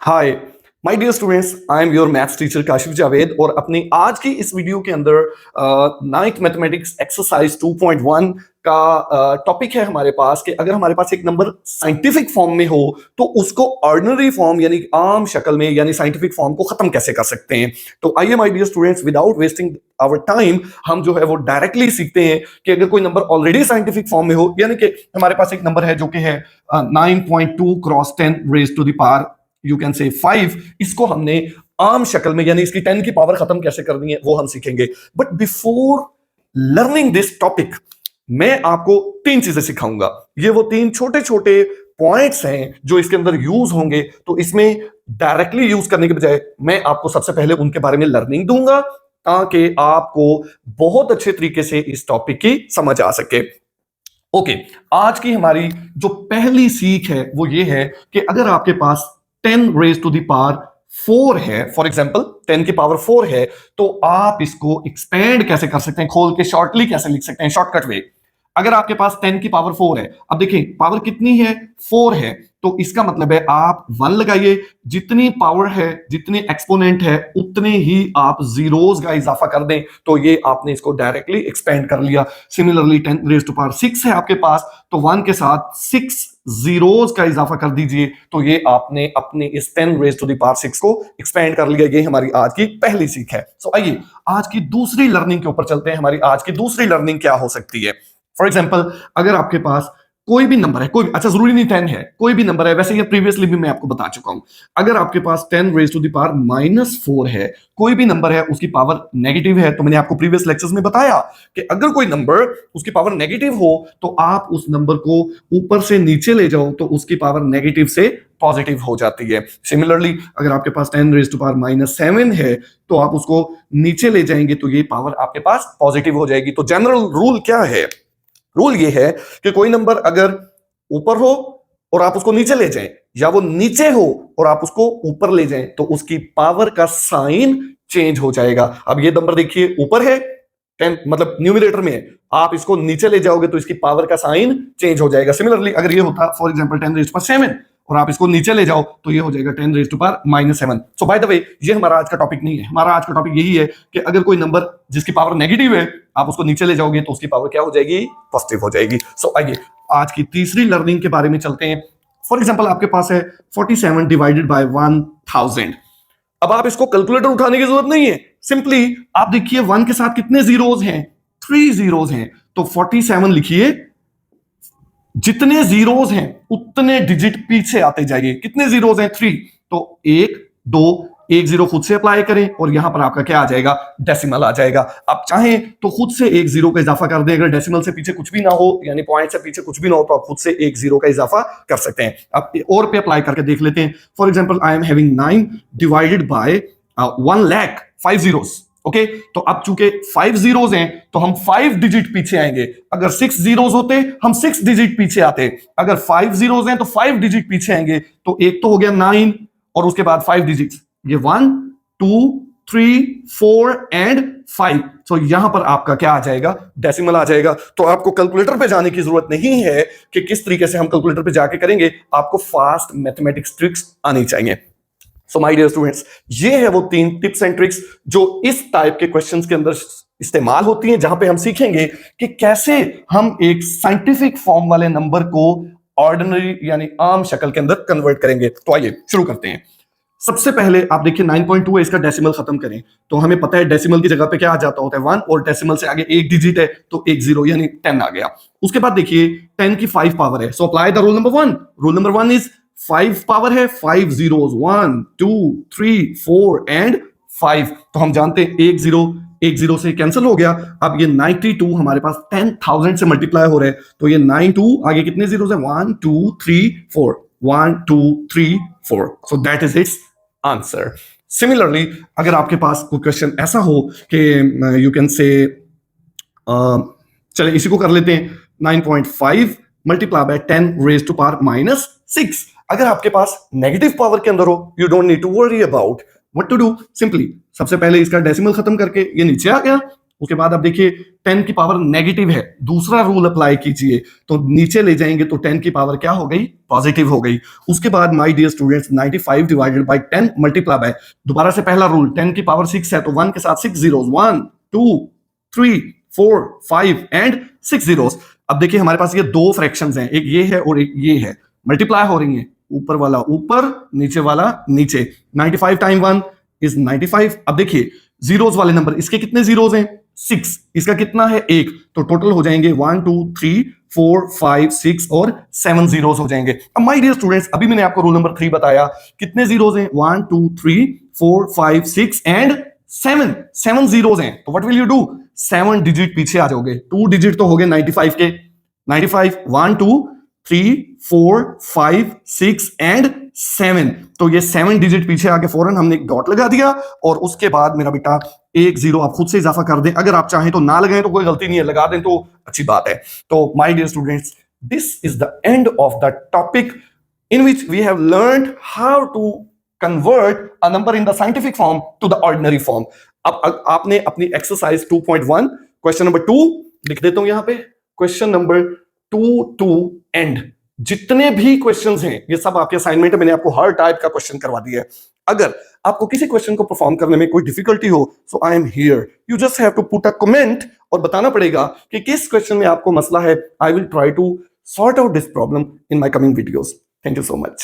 Hi my dear students, I am your maths teacher Kashif Javed और अपनी आज की इस वीडियो के अंदर नाइन्थ मैथमेटिक्स एक्सरसाइज 2.1 का टॉपिक है हमारे पास कि अगर हमारे पास एक नंबर साइंटिफिक फॉर्म में हो तो उसको ऑर्डिनरी फॉर्म यानी आम शक्ल में यानी साइंटिफिक फॉर्म को खत्म कैसे कर सकते हैं। तो आइए my dear students, without wasting our time हम जो है वो डायरेक्टली सीखते हैं कि अगर कोई नंबर ऑलरेडी साइंटिफिक फॉर्म में हो, यानी कि हमारे पास एक नंबर है जो कि है 9.2 cross 10 raise to the power you can say 5, इसको हमने आम शक्ल में यानी इसकी 10 की पावर खत्म कैसे करनी है वो हम सीखेंगे। But before learning this topic मैं आपको तीन चीजें सिखाऊंगा। ये वो तीन छोटे छोटे पॉइंट्स हैं जो इसके अंदर यूज होंगे, तो इसमें डायरेक्टली यूज करने के बजाय मैं आपको सबसे पहले उनके बारे में लर्निंग दूंगा ताकि आपको बहुत अच्छे तरीके से इस टॉपिक की समझ आ सके। ओके, आज की हमारी जो पहली सीख है वो ये है कि अगर आपके पास 10 रेज टू द पावर 4 है, फॉर एग्जाम्पल 10 की पावर 4 है, तो आप इसको एक्सपेंड कैसे कर सकते हैं, खोल के शॉर्टली कैसे लिख सकते हैं, शॉर्टकट वे। अगर आपके पास 10 की पावर 4 है, अब देखिए पावर कितनी है, 4 है, तो इसका मतलब है आप 1 लगाइए, जितनी पावर है जितने एक्सपोनेंट है उतने ही आप जीरोस का इजाफा कर दें, तो ये आपने इसको डायरेक्टली एक्सपेंड कर लिया। सिमिलरली 10 रेज टू पावर 6 है आपके पास, तो 1 के साथ 6 जीरोस का इजाफा कर दीजिए, तो ये आपने अपने इस 10 रेज टू द पावर 6 को एक्सपेंड कर लिया। ये हमारी आज की पहली सीख है। सो आइए आज की दूसरी लर्निंग के ऊपर चलते हैं। हमारी आज की दूसरी लर्निंग क्या हो सकती है? फॉर एग्जाम्पल अगर आपके पास कोई भी नंबर है, कोई अच्छा जरूरी नहीं 10 है, कोई भी नंबर है, वैसे ये प्रीवियसली भी मैं आपको बता चुका हूं। अगर आपके पास 10 रेज टू द पावर -4 है, कोई भी नंबर है उसकी पावर नेगेटिव है, तो मैंने आपको प्रीवियस लेक्चर्स में बताया कि अगर कोई नंबर उसकी पावर नेगेटिव हो तो आप उस नंबर को ऊपर से नीचे ले जाओ तो उसकी पावर नेगेटिव से पॉजिटिव हो जाती है। सिमिलरली अगर आपके पास 10 रेज टू पावर -7 है तो आप उसको नीचे ले जाएंगे तो ये पावर आपके पास पॉजिटिव हो जाएगी। तो जनरल रूल क्या है? रूल ये है कि कोई नंबर अगर ऊपर हो और आप उसको नीचे ले जाएं, या वो नीचे हो और आप उसको ऊपर ले जाएं, तो उसकी पावर का साइन चेंज हो जाएगा। अब ये नंबर देखिए ऊपर है, 10 मतलब न्यूमरेटर में है, आप इसको नीचे ले जाओगे तो इसकी पावर का साइन चेंज हो जाएगा। सिमिलरली अगर ये होता for example 10 raise to power 7 और आप इसको नीचे ले जाओ तो ये हो जाएगा 10 raise to power -7। So by the way ये हमारा आज का टॉपिक नहीं है। हमारा आज का टॉपिक यही है कि अगर कोई नंबर जिसकी पावर नेगेटिव है आप उसको नीचे ले जाओगे तो उसकी पावर क्या हो जाएगी? पॉजिटिव हो जाएगी। सो आइए आज की तीसरी लर्निंग के बारे में चलते हैं। फॉर एग्जाम्पल आपके पास है 47 डिवाइडेड बाय 1000। अब आप इसको कैलकुलेटर उठाने की जरूरत नहीं है, सिंपली आप देखिए 1 के साथ कितने जीरोज हैं? 3 जीरोज हैं, तो 47 लिखिए, जितने जीरोज हैं उतने डिजिट पीछे आते जाइए। कितने जीरोज हैं? 3, तो 1 2 1 जीरो खुद से अप्लाई करें और यहां पर आपका क्या आ जाएगा? डेसिमल आ जाएगा। आप चाहें तो खुद से 1 जीरो का इजाफा कर दें, अगर डेसिमल से पीछे कुछ भी ना हो यानी पॉइंट से पीछे कुछ भी ना हो तो आप खुद से 1 जीरो का इजाफा कर सकते हैं। आप और पे अप्लाई करके देख लेते हैं। For example I am having 9 divided by 1 lakh 5 zeros. Okay, तो अब चूंकि 5 जीरोस हैं तो हम 5 डिजिट पीछे आएंगे। अगर 6 जीरोस होते हम 6 डिजिट पीछे आते। अगर 5 जीरोस हैं तो 5 डिजिट पीछे आएंगे। तो एक तो हो गया 9 और उसके बाद 5 डिजिट, ये 1 2 3 4 एंड 5। तो यहां पर आपका क्या आ जाएगा? डेसिमल आ जाएगा। तो आपको कैलकुलेटर पे जाने की जरूरत नहीं है कि किस तरीके से हम कैलकुलेटर पे जाके करेंगे, आपको फास्ट मैथमेटिक्स ट्रिक्स आनी चाहिए। सो माय डियर स्टूडेंट्स, ये है वो 3 टिप्स एंड ट्रिक्स जो इस टाइप के क्वेश्चंस के अंदर इस्तेमाल होती हैं, जहां पे हम सीखेंगे कि कैसे हम एक साइंटिफिक फॉर्म वाले नंबर को ऑर्डिनरी यानी आम शक्ल के अंदर कन्वर्ट करेंगे। तो आइए शुरू करते हैं। सबसे पहले आप देखिए 9.2 है, इसका डेसिमल खत्म करें तो हमें पता है डेसिमल की जगह पे क्या आ जाता होता है? 1, और डेसिमल से आगे एक डिजिट है तो 1 जीरो यानी 10 आ गया। उसके बाद देखिए 10 की 5 पावर है, so apply the rule number 1। Rule number 1 is 5 power है, 5 जीरोस, 1 2 3 4 एंड 5। तो हम जानते हैं 1 जीरो से कैंसिल हो गया। अब ये 92 हमारे पास 10,000 से मल्टीप्लाई हो रहा है, तो ये 92 आगे कितने जीरोस है? 1 2 3 4, 1 2 3 4। So that is it's answer. Similarly अगर आपके पास कोई क्वेश्चन ऐसा हो कि यू कैन से चले इसी को कर लेते हैं, 9.5 multiply by 10 raise to power -6। अगर आपके पास नेगेटिव पावर के अंदर हो, you don't need to worry about what to do. Simply सबसे पहले इसका डेसिमल खत्म करके ये नीचे आ गया, उसके बाद आप देखिए 10 की पावर नेगेटिव है, दूसरा रूल अप्लाई कीजिए तो नीचे ले जाएंगे तो 10 की पावर क्या हो गई, पॉजिटिव हो गई। उसके बाद my dear students 95 divided by 10 multiply by, दोबारा से पहला रूल, 10 की पावर 6 है तो 1 के साथ 6 जीरोस, 1 2 3 4 5 एंड 6 जीरोस। अब देखिए हमारे पास ये दो फ्रैक्शंस हैं, एक ये है और एक ये है, मल्टीप्लाई हो रही है, ऊपर वाला ऊपर नीचे वाला नीचे। 95 टाइम 1 इज 95। अब देखिए जीरोस वाले नंबर, इसके कितने जीरोस हैं, 6, इसका कितना है 1, तो टोटल हो जाएंगे 1 2 3 4 5 6 और 7 जीरोस हो जाएंगे। अब माय डियर स्टूडेंट्स अभी मैंने आपको रूल नंबर 3 बताया, कितने जीरोस हैं, 1 2 3 4 5 6 एंड 7 जीरोस हैं, तो what will you do, 7 digit पीछे आ जाओगे, 2 डिजिट तो हो गए 95 के, 95 1 2 3 4 5 6 एंड 7, तो ये 7 डिजिट पीछे आके फौरन हमने एक डॉट लगा दिया और उसके बाद मेरा बेटा एक जीरो आप खुद से इजाफा कर दें, अगर आप चाहें तो ना लगाएं तो कोई गलती नहीं है, लगा दें तो अच्छी बात है। तो my dear students this is the end of the topic in which we have learned how to convert a number in the scientific form to the ordinary form। अब आपने अपनी एक्सरसाइज 2.1 क्वेश्चन नंबर 2 लिख देता हूं यहां पे, question number 2 to and, जितने भी क्वेश्चंस हैं ये सब आपके असाइनमेंट में, मैंने आपको हर टाइप का क्वेश्चन करवा दिया है। अगर आपको किसी क्वेश्चन को परफॉर्म करने में कोई डिफिकल्टी हो so I am here, you just have to put a comment और बताना पड़ेगा कि किस क्वेश्चन में आपको मसला है। I will try to sort out this problem in my coming videos. Thank you so much.